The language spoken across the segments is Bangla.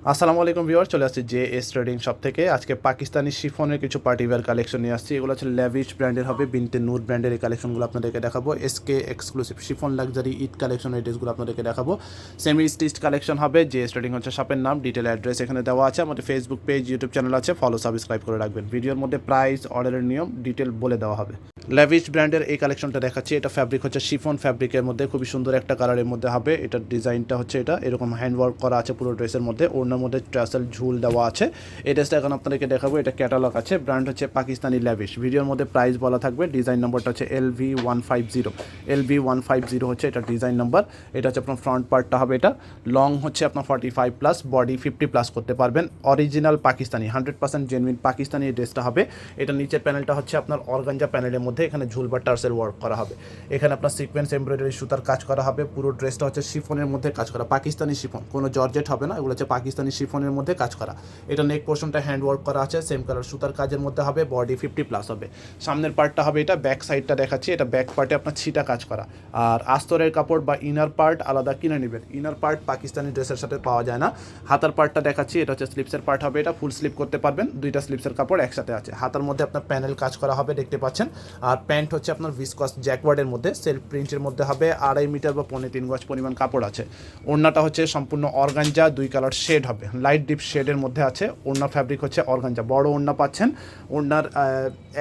আসসালামু আলাইকুম ভিউয়ার, চলে আসছি জে এস ট্রেডিং শপ থেকে। আজকে পাকিস্তানি শিফনের কিছু পার্টিওয়্যার কালেকশন নিয়ে আসছি। এগুলো হচ্ছে লেভিশ ব্র্যান্ডের হবে, বিনতে নূর ব্র্যান্ডের এই কালেকশনগুলো আপনাদেরকে দেখাবো। SK exclusive chiffon luxury Eid collection, এই ড্রেসগুলো আপনাদেরকে দেখাবো। সেমি স্টিচড কালেকশন হবে। জে এস ট্রেডিং হচ্ছে শপের নাম, ডিটেল অ্যাড্রেস এখানে দেওয়া আছে। আমাদের ফেসবুক পেজ, ইউটিউব চ্যানেল আছে, ফলো সাবস্ক্রাইব করে রাখবেন। ভিডিওর মধ্যে প্রাইস, অর্ডারের নিয়ম ডিটেল বলে দেওয়া হবে। লেভিশ ব্র্যান্ডের এই কালেকশনটা দেখাচ্ছি। এটা ফ্যাব্রিক হচ্ছে শিফন ফ্যাব্রিকের মধ্যে, খুবই সুন্দর একটা কালারের মধ্যে হবে। এটার ডিজাইনটা হচ্ছে এটা এরকম হ্যান্ডওয়ার্ক করা আছে পুরো ড্রেসের মধ্যে। ওড়নার মধ্যে ট্রাসেল ঝুল দেওয়া আছে। এই ড্রেসটা এখন আপনাদেরকে দেখাবো। এটা ক্যাটালগ আছে, ব্র্যান্ড হচ্ছে পাকিস্তানি লেভিশ। ভিডিওর মধ্যে প্রাইস বলা থাকবে। ডিজাইন নম্বরটা হচ্ছে LV150। LV150 হচ্ছে এটা ডিজাইন নাম্বার। এটা হচ্ছে আপনার ফ্রন্ট পার্টটা হবে। এটা লং হচ্ছে আপনার 45+, বডি 50+ করতে পারবেন। অরিজিনাল পাকিস্তানি 100% জেনুইন পাকিস্তানি এই ড্রেসটা হবে। এটা নিচের প্যানেলটা হচ্ছে আপনার অর্গানজা প্যানেলের মধ্যে, এখানে ঝুল বা টার্সেল ওয়ার্ক করা হবে। এখানে আপনার সিকোয়েন্স এমব্রয়ডারি সুতার কাজ করা হবে। পুরো ড্রেসটা হচ্ছে শিফনের মধ্যে কাজ করা, পাকিস্তানি শিফন, কোনো জর্জেট হবে না, এগুলো হচ্ছে পাকিস্তানি শিফনের মধ্যে কাজ করা। এটা নেক পোর্শনটা হ্যান্ড ওয়ার্ক করা আছে, সেম কালার সুতার কাজের মধ্যে হবে। বডি 50+ হবে। সামনের পার্টটা হবে এটা, ব্যাক সাইডটা দেখাচ্ছি। এটা ব্যাক পার্টে আপনার ছিটা কাজ করা। আর আস্তরের কাপড় বা ইনার পার্ট আলাদা কিনে নেবেন। ইনার পার্ট পাকিস্তানি ড্রেসের সাথে পাওয়া যায় না। হাতার পার্টটা দেখাচ্ছি। এটা হচ্ছে স্লিপসের পার্ট হবে। এটা ফুল স্লিপ করতে পারবেন, দুইটা স্লিপসের কাপড় একসাথে আছে। হাতার মধ্যে আপনার প্যানেল কাজ করা হবে, দেখতে পাচ্ছেন। আর প্যান্ট হচ্ছে আপনার ভিসকস জ্যাকওয়ার্ডের মধ্যে, সেলফ প্রিন্টের মধ্যে হবে। 2.5 মিটার বা 3.25 গজ পরিমাণ কাপড় আছে। ওড়নাটা হচ্ছে সম্পূর্ণ অর্গানজা, 2 কালার শেড হবে, লাইট ডিপ শেডের মধ্যে আছে। ওড়না ফ্যাব্রিক হচ্ছে অর্গানজা, বড় ওড়না পাচ্ছেন। ওড়নার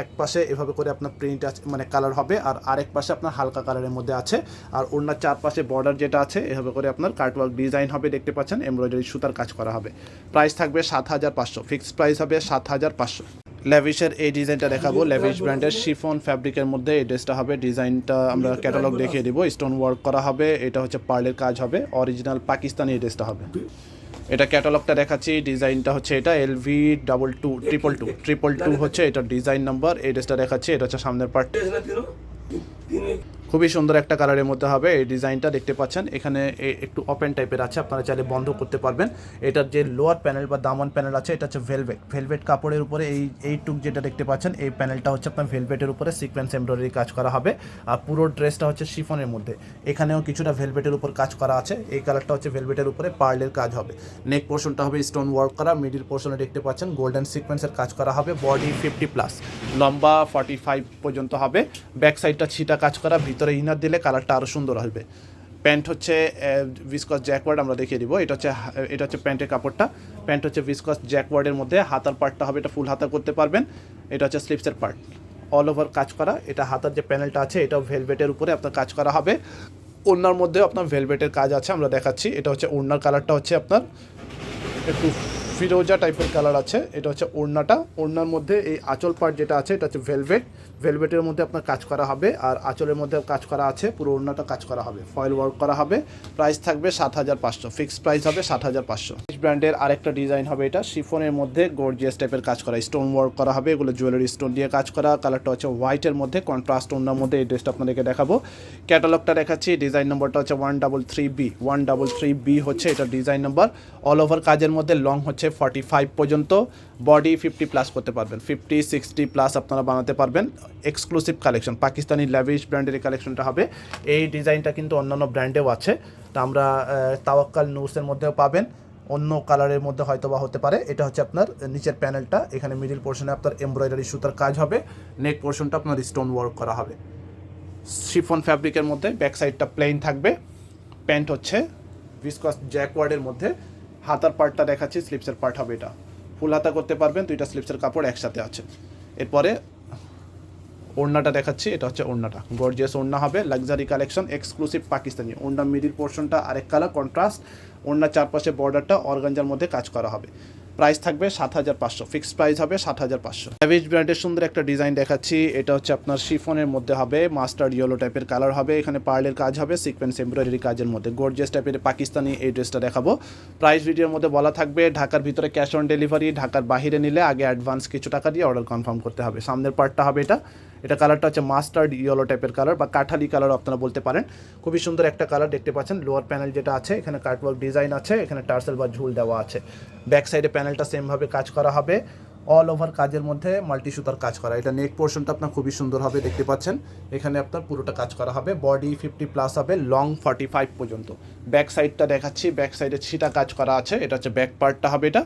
এক পাশে এভাবে করে আপনার প্রিন্ট আছে, মানে কালার হবে। আর আরেক পাশে আপনার হালকা কালারের মধ্যে আছে। আর ওড়নার চারপাশে বর্ডার যেটা আছে, এভাবে করে আপনার কাটওয়ার্ক ডিজাইন হবে, দেখতে পাচ্ছেন। এমব্রয়ডারি সুতার কাজ করা হবে। প্রাইস থাকবে 7500, ফিক্সড প্রাইস হবে 7500। লেভিশের এই ডিজাইনটা দেখাবো। লেভিশ ব্র্যান্ডের শিফন ফ্যাব্রিকের মধ্যে এই ড্রেসটা হবে। ডিজাইনটা আমরা ক্যাটালগ দেখিয়ে দিব। স্টোন ওয়ার্ক করা হবে। এটা হচ্ছে পার্লের কাজ হবে। অরিজিনাল পাকিস্তানি এই ড্রেসটা হবে। এটা ক্যাটালগটা দেখাচ্ছি। ডিজাইনটা হচ্ছে এটা LV222 হচ্ছে এটা ডিজাইন নাম্বার। এই ড্রেসটা দেখাচ্ছি। এটা হচ্ছে সামনের পার্ট, খুবই সুন্দর একটা কালারের মধ্যে হবে। এই ডিজাইনটা দেখতে পাচ্ছেন। এখানে একটু ওপেন টাইপের আছে, আপনারা চাইলে বন্ধ করতে পারবেন। এটার যে লোয়ার প্যানেল বা দামান প্যানেল আছে, এটা হচ্ছে ভেলভেট কাপড়ের উপরে এইটুক যেটা দেখতে পাচ্ছেন, এই প্যানেলটা হচ্ছে আপনার ভেলভেটের উপরে সিকোয়েন্স এমব্রয়ডারি কাজ করা হবে। আর পুরো ড্রেসটা হচ্ছে শিফনের মধ্যে। এখানেও কিছুটা ভেলভেটের উপর কাজ করা আছে। এই কালারটা হচ্ছে ভেলভেটের উপরে পার্লের কাজ হবে। নেক পোর্শনটা হবে স্টোন ওয়ার্ক করা। মিডিল পোর্শনে দেখতে পাচ্ছেন গোল্ডেন সিকোয়েন্সের কাজ করা হবে। বডি 50+, লম্বা 45 পর্যন্ত হবে। ব্যাক সাইডটা ছিটা কাজ করা, ভিতরে ইনার দিলে কালারটা আরও সুন্দর আসবে। প্যান্ট হচ্ছে ভিসকস জ্যাকওয়ার্ড, আমরা দেখিয়ে দিব। এটা হচ্ছে প্যান্টের কাপড়টা। প্যান্ট হচ্ছে ভিসকস জ্যাকওয়ার্ডের মধ্যে। হাতার পার্টটা হবে, এটা ফুল হাতা করতে পারবেন। এটা হচ্ছে স্লিপসের পার্ট, অল ওভার কাজ করা। এটা হাতার যে প্যানেলটা আছে, এটাও ভেলভেটের উপরে আপনার কাজ করা হবে। ওড়নার মধ্যেও আপনার ভেলভেটের কাজ আছে, আমরা দেখাচ্ছি। এটা হচ্ছে ওড়নার কালারটা হচ্ছে আপনার একটু ফিরোজা টাইপের কালার আছে। এটা হচ্ছে ওড়নাটা। ওড়নার মধ্যে এই আঁচল পার্ট যেটা আছে, এটা হচ্ছে ভেলভেটের মধ্যে আপনার কাজ করা হবে। আর আঁচলের মধ্যে কাজ করা আছে, পুরো ওড়নাটা কাজ করা হবে, ফয়েল ওয়ার্ক করা হবে। প্রাইস থাকবে 7500, ফিক্সড প্রাইস হবে 7500। ব্র্যান্ডের আরেকটা ডিজাইন হবে। এটা শিফনের মধ্যে গর্জিয়াস টাইপের কাজ করা, স্টোন ওয়ার্ক করা হবে। এগুলো জুয়েলারি স্টোন দিয়ে কাজ করা। কালারটা হচ্ছে হোয়াইটের মধ্যে, কন্ট্রাস্ট ওড়নার মধ্যে। এই ড্রেসটা আপনাদেরকে দেখাবো। ক্যাটালগটা দেখাচ্ছি। ডিজাইন নম্বরটা হচ্ছে 133B হচ্ছে এটা ডিজাইন নাম্বার। অল ওভার কাজের মধ্যে লং হচ্ছে 45 পর্যন্ত, বডি 50+ করতে পারবেন, 50-60+ আপনারা বানাতে পারবেন। এক্সক্লুসিভ কালেকশন, পাকিস্তানি লেভিশ ব্র্যান্ডের এই কালেকশনটা হবে। এই ডিজাইনটা কিন্তু অন্যান্য ব্র্যান্ডেও আছে। তা আমরা তাওয়াক্কাল নুসের মধ্যেও পাবেন, অন্য কালারের মধ্যে হয়তো বা হতে পারে। এটা হচ্ছে আপনার নিচের প্যানেলটা, এখানে মিডিল পোর্শনে আপনার এমব্রয়ডারি সুতার কাজ হবে। নেক পোর্শনটা আপনার স্টোন ওয়ার্ক করা হবে। শিফন ফ্যাব্রিকের মধ্যে, ব্যাক সাইডটা প্লেন থাকবে। প্যান্ট হচ্ছে ভিসকস জ্যাকওয়ার্ডের মধ্যে। হাতার পার্টটা দেখাচ্ছি, স্লিপসের পার্ট হবে। এটা ফুল হাতা করতে পারবেন, দুইটা স্লিপসের কাপড় একসাথে আছে। এরপরে ওড়নাটা দেখাচ্ছি। এটা হচ্ছে ওড়নাটা, গর্জিয়াস ওড়না হবে, লাক্সারি কালেকশন, এক্সক্লুসিভ পাকিস্তানি। ওড়না মিডিল পোর্শনটা আরেক কালার কন্ট্রাস্ট। ওড়নার চারপাশে বর্ডারটা অর্গানজার মধ্যে কাজ করা হবে। প্রাইস থাকবে 7500, ফিক্সড প্রাইস হবে 7500। লেভিশ ব্র্যান্ডের সুন্দর একটা ডিজাইন দেখাচ্ছি। এটা হচ্ছে আপনার শিফনের মধ্যে হবে, মাস্টার্ড ইয়েলো টাইপের কালার হবে। এখানে পার্লের কাজ হবে, সিকোয়েন্স এমব্রয়ডারি কাজের মধ্যে। গর্জিয়াস টাইপের পাকিস্তানি এই ড্রেসটা দেখাবো। প্রাইস ভিডিওর মধ্যে বলা থাকবে। ঢাকার ভিতরে ক্যাশ অন ডেলিভারি, ঢাকার বাইরে নিলে আগে অ্যাডভান্স কিছু টাকা দিয়ে অর্ডার কনফার্ম করতে হবে। সামনের পার্টটা হবে এটা কালারটা হচ্ছে মাস্টার্ড ইয়েলো টাইপের কালার বা কাঠালি কালার আপনারা বলতে পারেন। খুবই সুন্দর একটা কালার, দেখতে পাচ্ছেন। লোয়ার প্যানেল যেটা আছে, এখানে কাটওয়ার্ক ডিজাইন আছে, এখানে টার্সেল বা ঝুল দেওয়া আছে। ব্যাক সাইডে প্যানেলটা সেমভাবে কাজ করা হবে। অল ওভার কাজের মধ্যে মাল্টি সুতার কাজ করা। এটা নেক পোর্শনটা আপনার খুবই সুন্দর হবে, দেখতে পাচ্ছেন এখানে আপনার পুরোটা কাজ করা হবে। বডি 50+ হবে, লং 45 পর্যন্ত। ব্যাক সাইডটা দেখাচ্ছি, ব্যাক সাইডে ছিটা কাজ করা আছে, এটা হচ্ছে ব্যাক পার্টটা হবে। এটা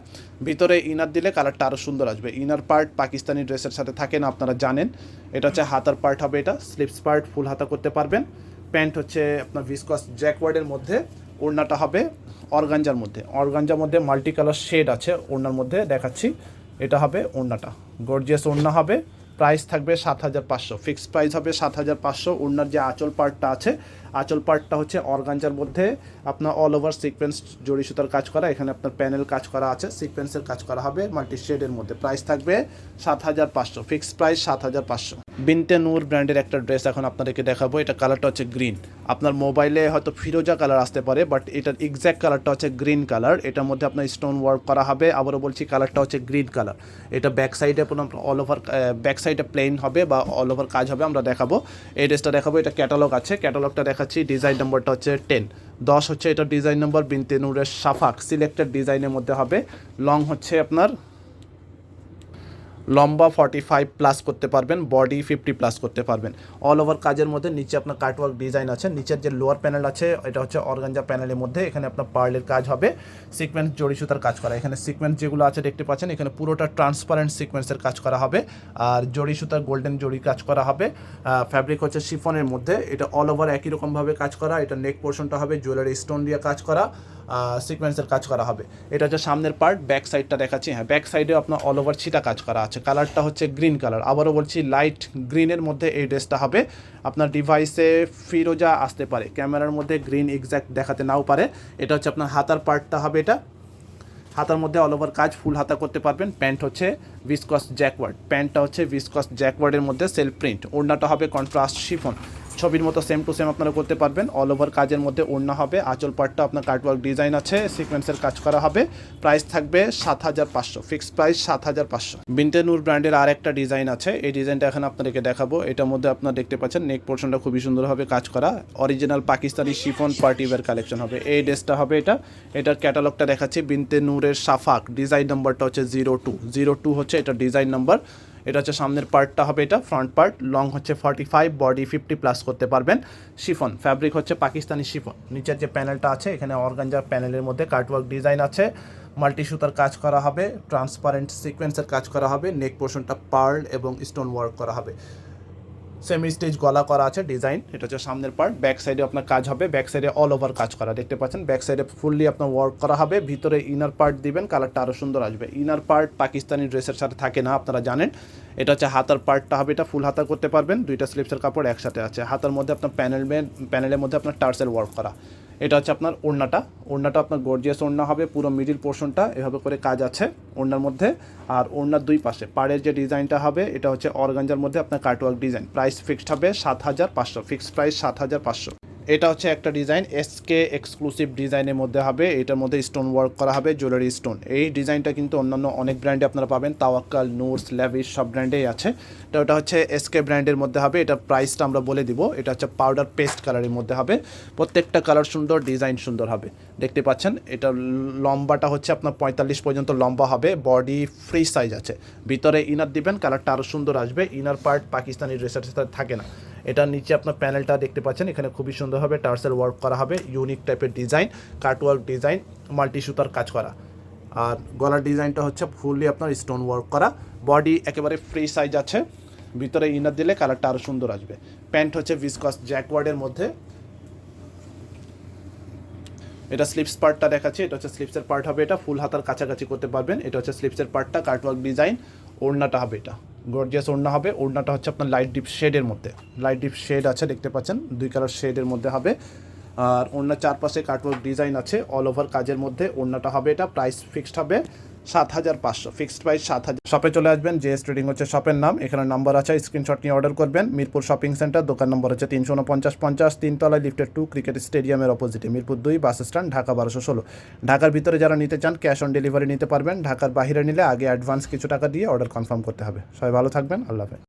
ভিতরে ইনার দিলে কালারটা আরও সুন্দর আসবে। ইনার পার্ট পাকিস্তানি ড্রেসের সাথে থাকে না, আপনারা জানেন। এটা হচ্ছে হাতার পার্ট হবে, এটা স্লিপস পার্ট ফুল হাতা করতে পারবেন। প্যান্ট হচ্ছে আপনার ভিসকস জ্যাকওয়ার্ডের মধ্যে, ওড়নাটা হবে অর্গানজার মধ্যে। অর্গানজার মধ্যে মাল্টি কালার শেড আছে ওড়নার মধ্যে, দেখাচ্ছি। এটা হবে ওড়নাটা, গর্জিয়াস ওড়না হবে। প্রাইস থাকবে 7500, ফিক্সড প্রাইস হবে 7500। ওড়নার যে আঁচল পার্টটা আছে, আঁচল পার্টটা হচ্ছে অর্গানজার মধ্যে আপনার অল ওভার সিকোয়েন্স জড়ি সুতার কাজ করা। এখানে আপনার প্যানেল কাজ করা আছে, সিকোয়েন্সের কাজ করা হবে মাল্টি শেডের মধ্যে। প্রাইস থাকবে 7500, ফিক্সড প্রাইস 7500। বিনতে নূর ব্র্যান্ডের একটা ড্রেস এখন আপনাদেরকে দেখাবো। এটা কালারটা হচ্ছে গ্রিন। আপনার মোবাইলে হয়তো ফিরোজা কালার আসতে পারে, বাট এটার এক্স্যাক্ট কালারটা হচ্ছে গ্রিন কালার। এটার মধ্যে আপনার স্টোন ওয়ার্ক করা হবে। আবারও বলছি, কালারটা হচ্ছে গ্রিন কালার। এটা ব্যাক সাইডে আপনার অল ওভার, ব্যাক সাইডে প্লেন হবে বা অল ওভার কাজ হবে, আমরা দেখাবো। এই ড্রেসটা দেখাবো, এটা ক্যাটালগ আছে, ক্যাটালগটা দেখাচ্ছি। ডিজাইন নম্বরটা হচ্ছে 10 হচ্ছে এটা ডিজাইন নম্বর। বিনতে নূরের শাফাক সিলেক্টেড ডিজাইনের মধ্যে হবে। লং হচ্ছে আপনার লম্বা 45+ করতে পারবেন, বডি 50+ করতে পারবেন। অল ওভার কাজের মধ্যে নিচে আপনার কাটওয়ার্ক ডিজাইন আছে। নিচের যে লোয়ার প্যানেল আছে এটা হচ্ছে অর্গানজা প্যানেলের মধ্যে। এখানে আপনার পার্লের কাজ হবে, সিকোয়েন্স জড়ি সুতার কাজ করা। এখানে সিকোয়েন্স যেগুলো আছে দেখতে পাচ্ছেন, এখানে পুরোটা ট্রান্সপারেন্ট সিকোয়েন্সের কাজ করা হবে। আর জড়ি সুতার গোল্ডেন জড়ি কাজ করা হবে। ফ্যাব্রিক হচ্ছে শিফনের মধ্যে। এটা অল ওভার একই রকমভাবে কাজ করা। এটা নেক পোর্শনটা হবে জুয়েলারি স্টোন দিয়ে কাজ করা, সিকোয়েন্সের কাজ করা হবে। এটা হচ্ছে সামনের পার্ট। ব্যাক সাইডটা দেখাচ্ছি, হ্যাঁ ব্যাক সাইডেও আপনার অল ওভার ছিটা কাজ করা আছে। কালারটা হচ্ছে গ্রিন কালার। আবারও বলছি, লাইট গ্রিনের মধ্যে এই ড্রেসটা হবে। আপনার ডিভাইসে ফিরোজা আসতে পারে, ক্যামেরার মধ্যে গ্রিন এক্স্যাক্ট দেখাতে নাও পারে। এটা হচ্ছে আপনার হাতার পার্টটা হবে। এটা হাতার মধ্যে অল ওভার কাজ, ফুল হাতা করতে পারবেন। প্যান্ট হচ্ছে ভিসকস জ্যাকওয়ার্ড, প্যান্টটা হচ্ছে ভিসকস জ্যাকওয়ার্ডের মধ্যে সেলফ প্রিন্ট। ওড়নাটা হবে কন্ট্রাস্ট শিফন, ছবির মতো সেম টু সেম আপনারা করতে পারবেন। অল ওভার কাজের মধ্যে ওড়না হবে। আঁচল পাটটা আপনার কাটওয়ার্ক ডিজাইন আছে, সিকোয়েন্সের কাজ করা হবে। প্রাইস থাকবে 7500, ফিক্সড প্রাইস 7500। বিনতে নূর ব্র্যান্ডের আর একটা ডিজাইন আছে, এই ডিজাইনটা এখন আপনাদেরকে দেখাবো। এটার মধ্যে আপনারা দেখতে পাচ্ছেন নেক পোর্শনটা খুবই সুন্দরভাবে কাজ করা। Original Pakistani chiffon party wear collection হবে। এই ড্রেসটা হবে এটা। এটার ক্যাটালগটা দেখাচ্ছি। বিনতে নূরের শাফাক, ডিজাইন নাম্বারটা হচ্ছে 02 হচ্ছে এটা ডিজাইন নাম্বার। এটা হচ্ছে সামনের পার্টটা হবে, এটা ফ্রন্ট পার্ট। লং হচ্ছে 45, বডি 50+ করতে পারবেন। শিফন ফ্যাব্রিক হচ্ছে পাকিস্তানি শিফন। নিচের যে প্যানেলটা আছে, এখানে অর্গানজার প্যানেলের মধ্যে কাটওয়ার্ক ডিজাইন আছে, মাল্টি সুতার কাজ করা হবে, ট্রান্সপারেন্ট সিকোয়েন্সের কাজ করা হবে। নেক পোর্শনটা পার্ল এবং স্টোন ওয়ার্ক করা হবে। সেমি স্টেজ গলা করা আছে ডিজাইন। এটা হচ্ছে সামনের পার্ট। ব্যাক সাইডে আপনার কাজ হবে, ব্যাক সাইডে অল ওভার কাজ করা দেখতে পাচ্ছেন। ব্যাক সাইডে ফুললি আপনার ওয়ার্ক করা হবে। ভিতরে ইনার পার্ট দিবেন, কালারটা আরও সুন্দর আসবে। ইনার পার্ট পাকিস্তানি ড্রেসের সাথে থাকে না, আপনারা জানেন। এটা হচ্ছে হাতার পার্টটা হবে, এটা ফুল হাতা করতে পারবেন। দুইটা স্লিপসের কাপড় একসাথে আছে। হাতার মধ্যে আপনার প্যানেলের মধ্যে আপনার টার্সেল ওয়ার্ক করা। এটা হচ্ছে আপনার ওড়নাটা আপনার গর্জিয়াস ওড়না হবে। পুরো মিডিল পোর্শনটা এভাবে করে কাজ আছে ওড়নার মধ্যে। আর ওড়নার দুই পাশে পাড়ের যে ডিজাইনটা হবে, এটা হচ্ছে অর্গানজার মধ্যে আপনার কাটওয়ার্ক ডিজাইন। প্রাইস ফিক্সড হবে 7500, ফিক্সড প্রাইস 7500। এটা হচ্ছে একটা ডিজাইন, এসকে এক্সক্লুসিভ ডিজাইনের মধ্যে হবে। এটার মধ্যে স্টোন ওয়ার্ক করা হবে, জুয়েলারি স্টোন। এই ডিজাইনটা কিন্তু অন্যান্য অনেক ব্র্যান্ডে আপনারা পাবেন, তাওয়াক্কাল, নুরস, ল্যাভিশ সব ব্র্যান্ডেই আছে। তো এটা হচ্ছে এসকে ব্র্যান্ডের মধ্যে হবে। এটা প্রাইসটা আমরা বলে দিব। এটা হচ্ছে পাউডার পেস্ট কালারের মধ্যে হবে। প্রত্যেকটা কালার সুন্দর, ডিজাইন সুন্দর হবে, দেখতে পাচ্ছেন। এটা লম্বাটা হচ্ছে আপনার 45 পর্যন্ত লম্বা হবে। বডি ফ্রি সাইজ আছে। ভিতরে ইনার দিবেন, কালারটা আরও সুন্দর আসবে। ইনার পার্ট পাকিস্তানি ড্রেসের সাথে থাকে না। এটার নিচে আপনার প্যানেলটা দেখতে পাচ্ছেন, এখানে খুবই সুন্দরভাবে টার্সেল ওয়ার্ক করা হবে। ইউনিক টাইপের ডিজাইন, কাটওয়ার্ক ডিজাইন, মাল্টি সুতার কাজ করা। আর গলার ডিজাইনটা হচ্ছে ফুললি আপনার স্টোন ওয়ার্ক করা। বডি একেবারে ফ্রি সাইজ আছে। ভিতরে ইনার দিলে কালারটা আরও সুন্দর আসবে। প্যান্ট হচ্ছে ভিসকস জ্যাকওয়ার্ডের মধ্যে। এটা স্লিপস পার্টটা দেখাচ্ছি। এটা হচ্ছে স্লিপসের পার্ট হবে। এটা ফুল হাতার কাছাকাছি করতে পারবেন। এটা হচ্ছে স্লিপসের পার্টটা, কাটওয়ার্ক ডিজাইন। ওড়নাটা হবে এটা গর্জিয়াস ওড়না হবে। ওড়নাটা হচ্ছে আপনার লাইট ডিপ শেডের মধ্যে, লাইট ডিপ শেড আছে দেখতে পাচ্ছেন, দুই কালার শেডের মধ্যে হবে। আর ওড়নার চারপাশে কাটওয়ার্ক ডিজাইন আছে অল ওভার কাজের মধ্যে। ওড়নাটা হবে এটা। প্রাইস ফিক্সড হবে 7500, ফিক্সড প্রাইস 7000। শপে চলে আসবেন, জেএস ট্রেডিং হচ্ছে শপের নাম। এখানে নাম্বার আছে, স্ক্রিনশট নিয়ে অর্ডার করবেন। মিরপুর শপিং সেন্টার, দোকান নম্বর হচ্ছে 34950, 3 তলায়, লিফটেড 2, ক্রিকেট স্টেডিয়ামের অপোজিটে, মিরপুর 2 বাস স্ট্যান্ড, ঢাকা 1216। ঢাকার ভিতরে যারা নিতে চান ক্যাশ অন ডেলিভারি নিতে পারবেন। ঢাকার বাইরে নিলে আগে অ্যাডভান্স কিছু টাকা দিয়ে অর্ডার কনফার্ম করতে হবে। সবাই ভালো থাকবেন, আল্লাহ হাফেজ।